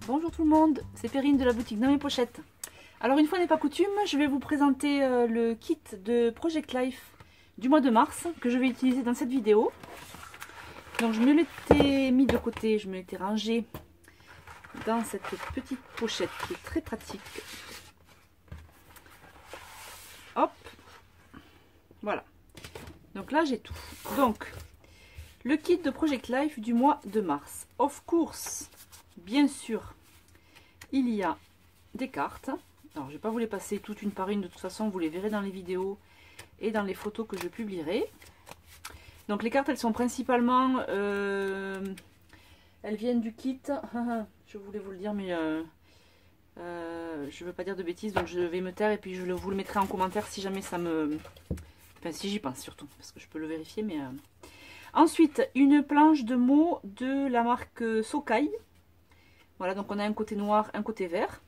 Bonjour tout le monde, c'est Perrine de la boutique Dans mes pochettes. Alors une fois n'est pas coutume, je vais vous présenter le kit de Project Life du mois de mars que je vais utiliser dans cette vidéo. Donc je me l'étais mis de côté, je me l'étais rangé dans cette petite pochette qui est très pratique. Hop, voilà. Donc là j'ai tout. Donc le kit de Project Life du mois de mars. Of course, bien sûr, il y a des cartes. Alors, je ne vais pas vous les passer toutes une par une. De toute façon, vous les verrez dans les vidéos et dans les photos que je publierai. Donc, les cartes, elles sont principalement... elles viennent du kit. Je voulais vous le dire, mais je ne veux pas dire de bêtises. Donc, je vais me taire et puis je vous le mettrai en commentaire si jamais ça me... Enfin, si j'y pense surtout. Parce que je peux le vérifier, mais... Ensuite, une planche de mots de la marque Sokai. Voilà, donc on a un côté noir, un côté vert.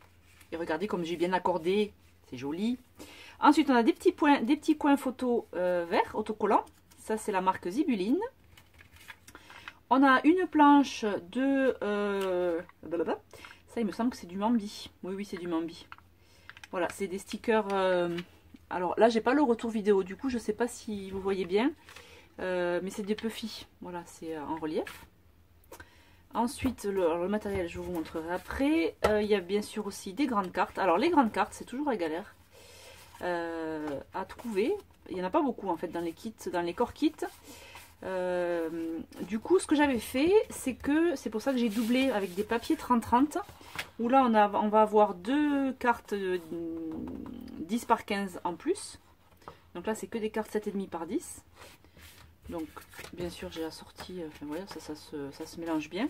Et regardez comme j'ai bien accordé, c'est joli. Ensuite, on a des petits coins photo verts, autocollants. Ça, c'est la marque Zibuline. On a une planche de... ça, il me semble que c'est du Mambi. Oui, c'est du Mambi. Voilà, c'est des stickers... alors là, j'ai pas le retour vidéo, du coup, je sais pas si vous voyez bien. Mais c'est des Puffy. Voilà, c'est en relief. Ensuite, le matériel, je vous montrerai après. Il y a bien sûr aussi des grandes cartes. Alors, les grandes cartes, c'est toujours la galère à trouver. Il n'y en a pas beaucoup, en fait, dans les kits, dans les core kits. Du coup, ce que j'avais fait, c'est pour ça que j'ai doublé avec des papiers 30-30. Où là, on va avoir deux cartes 10 par 15 en plus. Donc là, c'est que des cartes 7,5 par 10. Donc, bien sûr, j'ai assorti, enfin voilà, ça se mélange bien.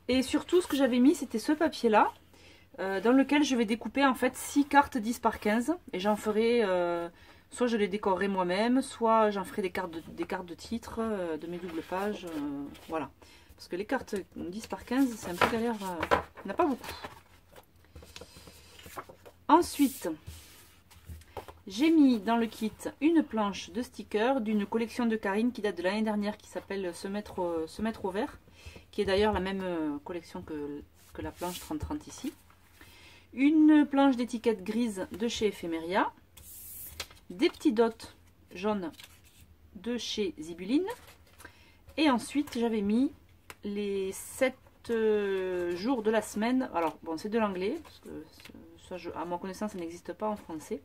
Et surtout, ce que j'avais mis, c'était ce papier-là, dans lequel je vais découper en fait 6 cartes 10 par 15. Et j'en ferai, soit je les décorerai moi-même, soit j'en ferai des cartes de titre, de mes doubles pages, voilà. Parce que les cartes 10 par 15, c'est un peu galère, il n'y en a pas beaucoup. Ensuite... j'ai mis dans le kit une planche de stickers d'une collection de Karine qui date de l'année dernière, qui s'appelle se mettre au vert, qui est d'ailleurs la même collection que la planche 30-30 ici. Une planche d'étiquette grise de chez Ephemeria, des petits dots jaunes de chez Zibuline, et ensuite j'avais mis les 7 jours de la semaine. Alors bon, c'est de l'anglais, parce que ça, à ma connaissance ça n'existe pas en français.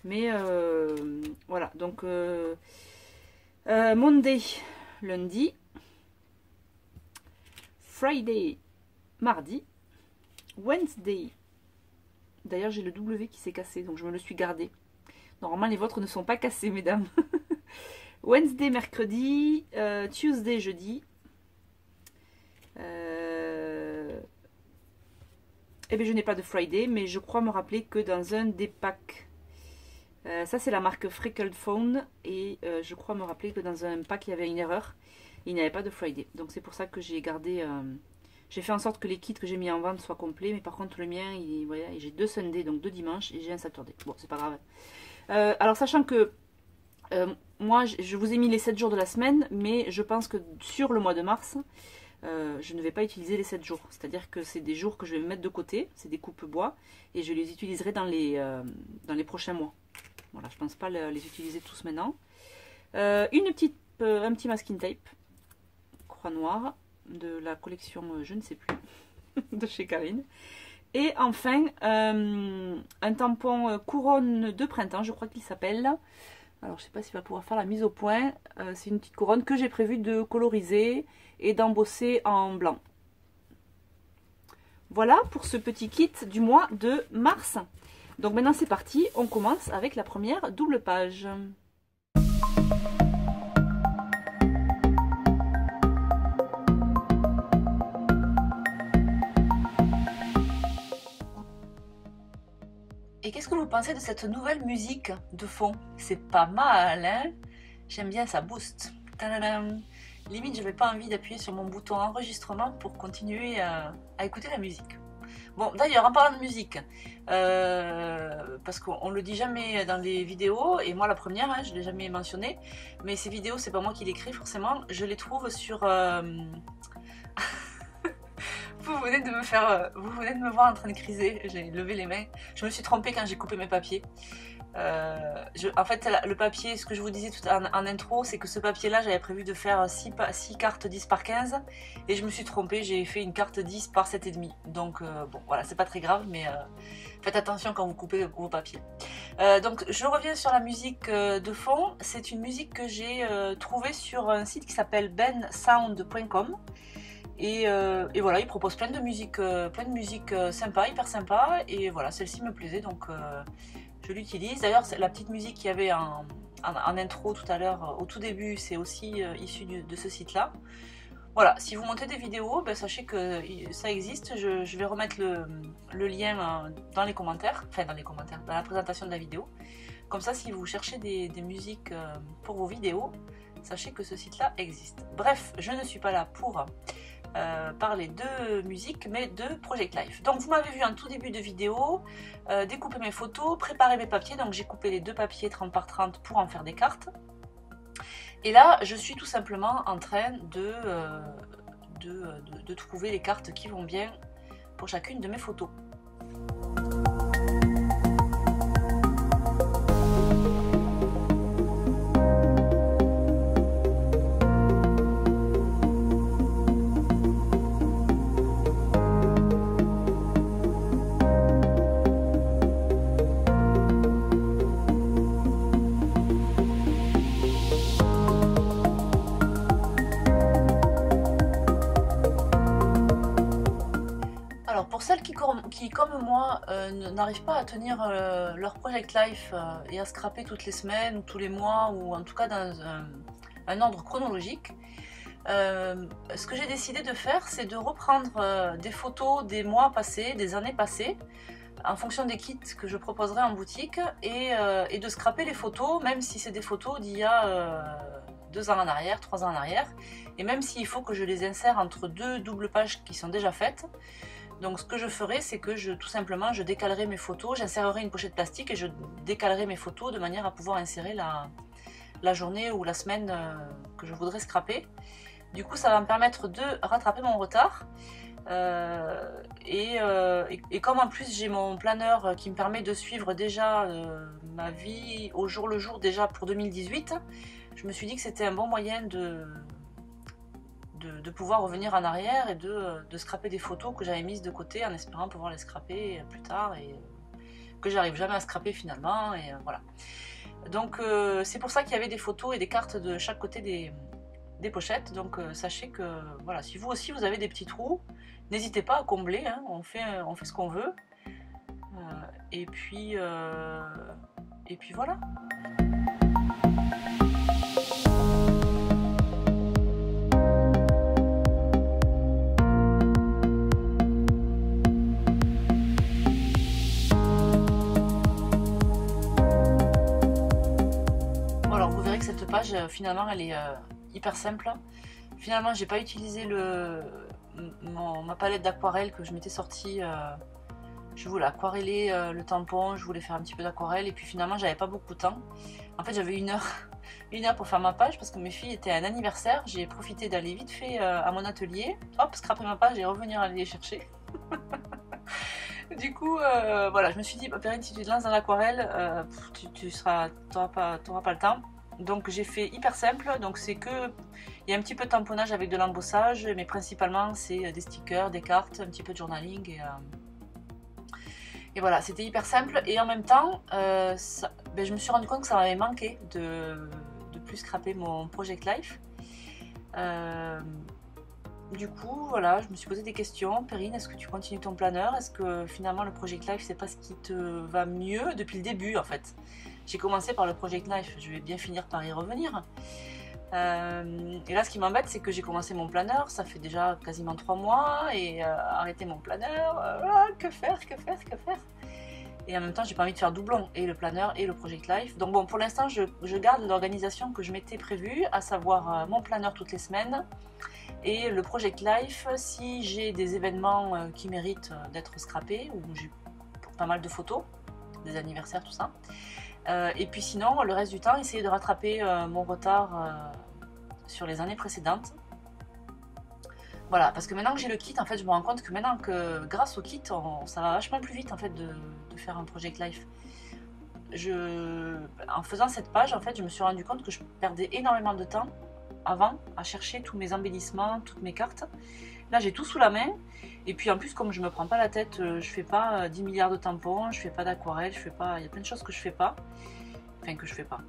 Mais voilà, donc Monday, lundi, Friday, mardi, Wednesday. D'ailleurs, j'ai le W qui s'est cassé, donc je me le suis gardé. Normalement, les vôtres ne sont pas cassés, mesdames. Wednesday, mercredi, Tuesday, jeudi. Eh bien, je n'ai pas de Friday, mais je crois me rappeler que dans un des packs... ça c'est la marque Freckled Phone et je crois me rappeler que dans un pack il y avait une erreur, il n'y avait pas de Friday, donc c'est pour ça que j'ai gardé, j'ai fait en sorte que les kits que j'ai mis en vente soient complets, mais par contre le mien, voilà, j'ai 2 Sunday, donc 2 dimanches, et j'ai un Saturday, bon c'est pas grave. Alors sachant que moi je vous ai mis les 7 jours de la semaine, mais je pense que sur le mois de mars, je ne vais pas utiliser les 7 jours, c'est à dire que c'est des jours que je vais mettre de côté, c'est des coupes bois, et je les utiliserai dans les prochains mois. Voilà, je pense pas les utiliser tous maintenant. Un petit masking tape, croix noire, de la collection, je ne sais plus, de chez Karine. Et enfin, un tampon couronne de printemps, je crois qu'il s'appelle. Alors, je ne sais pas s'il va pouvoir faire la mise au point. C'est une petite couronne que j'ai prévu de coloriser et d'embosser en blanc. Voilà pour ce petit kit du mois de mars. Donc maintenant c'est parti, on commence avec la première double page. Et qu'est-ce que vous pensez de cette nouvelle musique de fond? C'est pas mal, hein? J'aime bien, ça booste. Tadadam. Limite, je n'avais pas envie d'appuyer sur mon bouton enregistrement pour continuer à écouter la musique. Bon, d'ailleurs, en parlant de musique, parce qu'on le dit jamais dans les vidéos, et moi la première, hein, je ne l'ai jamais mentionné, mais ces vidéos, c'est pas moi qui l'écris forcément, je les trouve sur... vous venez de me faire, vous venez de me voir en train de criser, j'ai levé les mains. Je me suis trompée quand j'ai coupé mes papiers. En fait, le papier, ce que je vous disais tout en intro, c'est que ce papier-là, j'avais prévu de faire 6 cartes 10 par 15 et je me suis trompée, j'ai fait une carte 10 par 7,5. Donc, bon, voilà, c'est pas très grave, mais faites attention quand vous coupez vos papiers. Donc, je reviens sur la musique de fond. C'est une musique que j'ai trouvée sur un site qui s'appelle bensound.com. Et voilà, il propose plein de musique sympa, hyper sympa. Et voilà, celle-ci me plaisait, donc je l'utilise. D'ailleurs, la petite musique qu'il y avait en intro tout à l'heure, au tout début, c'est aussi issu de ce site-là. Voilà, si vous montez des vidéos, ben, sachez que ça existe. Je vais remettre le lien dans les commentaires, enfin dans la présentation de la vidéo. Comme ça, si vous cherchez des musiques pour vos vidéos, sachez que ce site-là existe. Bref, je ne suis pas là pour parler de musique, mais de Project Life. Donc vous m'avez vu en tout début de vidéo découper mes photos, préparer mes papiers. Donc j'ai coupé les deux papiers 30 par 30 pour en faire des cartes. Et là, je suis tout simplement en train de trouver les cartes qui vont bien pour chacune de mes photos. Pour celles qui comme moi, n'arrivent pas à tenir leur Project Life et à scraper toutes les semaines ou tous les mois, ou en tout cas dans un ordre chronologique, ce que j'ai décidé de faire, c'est de reprendre des photos des mois passés, des années passées, en fonction des kits que je proposerai en boutique, et de scraper les photos, même si c'est des photos d'il y a 2 ans en arrière, 3 ans en arrière, et même s'il faut que je les insère entre 2 doubles pages qui sont déjà faites. Donc ce que je ferai, c'est que tout simplement, je décalerai mes photos, j'insérerai une pochette plastique et je décalerai mes photos de manière à pouvoir insérer la journée ou la semaine que je voudrais scraper. Du coup, ça va me permettre de rattraper mon retard. Et comme en plus j'ai mon planeur qui me permet de suivre déjà ma vie au jour le jour déjà pour 2018, je me suis dit que c'était un bon moyen de pouvoir revenir en arrière et de scraper des photos que j'avais mises de côté en espérant pouvoir les scraper plus tard et que j'arrive jamais à scraper finalement, et voilà. Donc c'est pour ça qu'il y avait des photos et des cartes de chaque côté des pochettes. Donc sachez que voilà, si vous aussi vous avez des petits trous, n'hésitez pas à combler, hein, on fait ce qu'on veut. Et puis voilà. Cette page finalement elle est hyper simple. Finalement j'ai pas utilisé ma palette d'aquarelle que je m'étais sortie. Je voulais aquareller le tampon, je voulais faire un petit peu d'aquarelle, et puis finalement j'avais pas beaucoup de temps. En fait j'avais une heure pour faire ma page parce que mes filles étaient à un anniversaire. J'ai profité d'aller vite fait à mon atelier, hop, scraper ma page et revenir aller les chercher. Du coup, voilà, je me suis dit, Perrine, si tu te lances dans l'aquarelle, tu t'auras pas le temps. Donc j'ai fait hyper simple, donc c'est que il y a un petit peu de tamponnage avec de l'embossage, mais principalement c'est des stickers, des cartes, un petit peu de journaling, et voilà, c'était hyper simple. Et en même temps, je me suis rendu compte que ça m'avait manqué de plus scraper mon Project Life. Du coup, voilà, je me suis posé des questions. Perrine, est-ce que tu continues ton planeur? Est-ce que finalement le Project Life, c'est pas ce qui te va mieux depuis le début en fait? J'ai commencé par le Project Life, je vais bien finir par y revenir. Et là, ce qui m'embête, c'est que j'ai commencé mon planeur, ça fait déjà quasiment 3 mois, et arrêter mon planeur, que faire? Et en même temps, j'ai pas envie de faire doublon, et le planeur et le Project Life. Donc bon, pour l'instant, je garde l'organisation que je m'étais prévue, à savoir mon planeur toutes les semaines, et le Project Life si j'ai des événements qui méritent d'être scrappés, ou j'ai pas mal de photos, des anniversaires, tout ça. Et puis sinon, le reste du temps, essayer de rattraper mon retard sur les années précédentes. Voilà, parce que maintenant que j'ai le kit, en fait, je me rends compte que maintenant que grâce au kit, ça va vachement plus vite en fait de faire un Project Life. En faisant cette page, en fait, je me suis rendu compte que je perdais énormément de temps avant à chercher tous mes embellissements, toutes mes cartes. Là, j'ai tout sous la main. Et puis en plus, comme je me prends pas la tête, je fais pas 10 milliards de tampons, je fais pas d'aquarelle, je fais pas. Il y a plein de choses que je fais pas. Enfin, que je fais pas.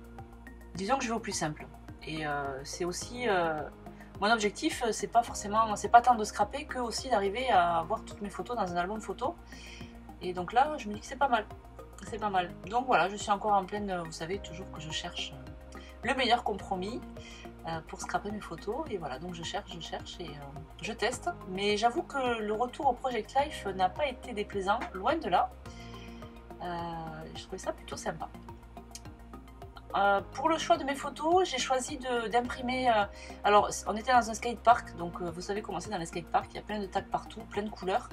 Disons que je vais au plus simple. Et c'est aussi. Mon objectif, c'est pas forcément. C'est pas tant de scraper que aussi d'arriver à avoir toutes mes photos dans un album photo. Et donc là, je me dis que c'est pas mal. C'est pas mal. Donc voilà, je suis encore en pleine. Vous savez, toujours que je cherche le meilleur compromis pour scraper mes photos. Et voilà, donc je cherche et je teste. Mais j'avoue que le retour au Project Life n'a pas été déplaisant, loin de là. Je trouvais ça plutôt sympa. Pour le choix de mes photos, j'ai choisi d'imprimer. Alors, on était dans un skatepark, donc vous savez comment c'est dans les skateparks, il y a plein de tags partout, plein de couleurs.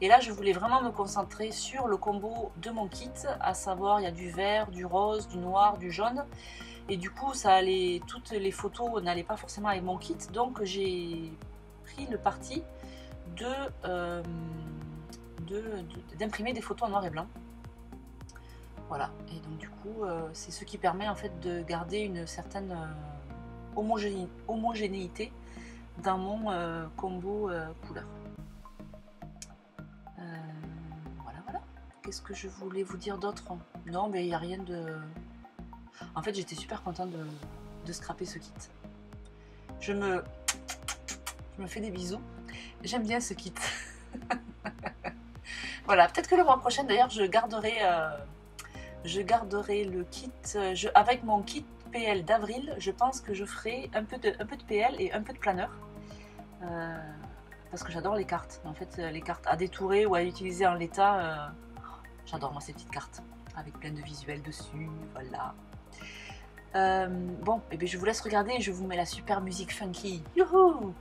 Et là, je voulais vraiment me concentrer sur le combo de mon kit, à savoir il y a du vert, du rose, du noir, du jaune. Et du coup, toutes les photos n'allaient pas forcément avec mon kit, donc j'ai pris le parti d'imprimer des photos en noir et blanc. Voilà, et donc du coup, c'est ce qui permet en fait de garder une certaine homogénéité dans mon combo couleur. Voilà. Qu'est-ce que je voulais vous dire d'autre? Non, mais il n'y a rien de... En fait, j'étais super contente de scraper ce kit. Je me fais des bisous. J'aime bien ce kit. Voilà, peut-être que le mois prochain, d'ailleurs, je garderai le kit. Avec mon kit PL d'avril, je pense que je ferai un peu de PL et un peu de planeur. Parce que j'adore les cartes. En fait, les cartes à détourer ou à utiliser en l'état, j'adore moi ces petites cartes. Avec plein de visuels dessus, voilà. Bon, et bien je vous laisse regarder et je vous mets la super musique funky. Youhou!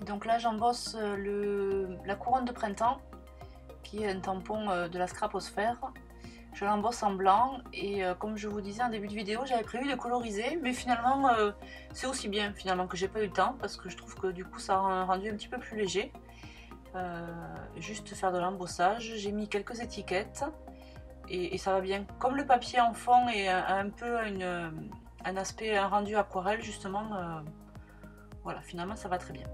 Donc là j'embosse la couronne de printemps qui est un tampon de la Scraposphère. Je l'embosse en blanc et comme je vous disais en début de vidéo, j'avais prévu de coloriser, mais finalement c'est aussi bien finalement que j'ai pas eu le temps parce que je trouve que du coup ça a un rendu un petit peu plus léger. Juste faire de l'embossage, j'ai mis quelques étiquettes et ça va bien. Comme le papier en fond est un peu un aspect, un rendu aquarelle justement, voilà, finalement ça va très bien.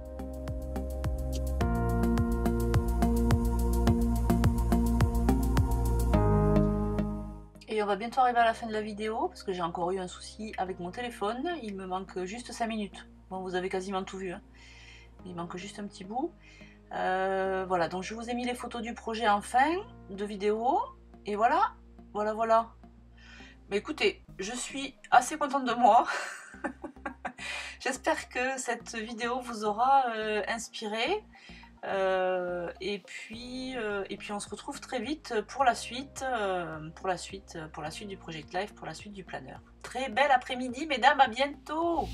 Et on va bientôt arriver à la fin de la vidéo parce que j'ai encore eu un souci avec mon téléphone. Il me manque juste 5 minutes. Bon, vous avez quasiment tout vu. Hein. Il manque juste un petit bout. Voilà, donc je vous ai mis les photos du projet en fin de vidéo. Et voilà, voilà. Mais écoutez, je suis assez contente de moi. J'espère que cette vidéo vous aura inspiré. Et puis on se retrouve très vite pour la suite, du Project Life, pour la suite du planeur. Très bel après-midi, mesdames, à bientôt!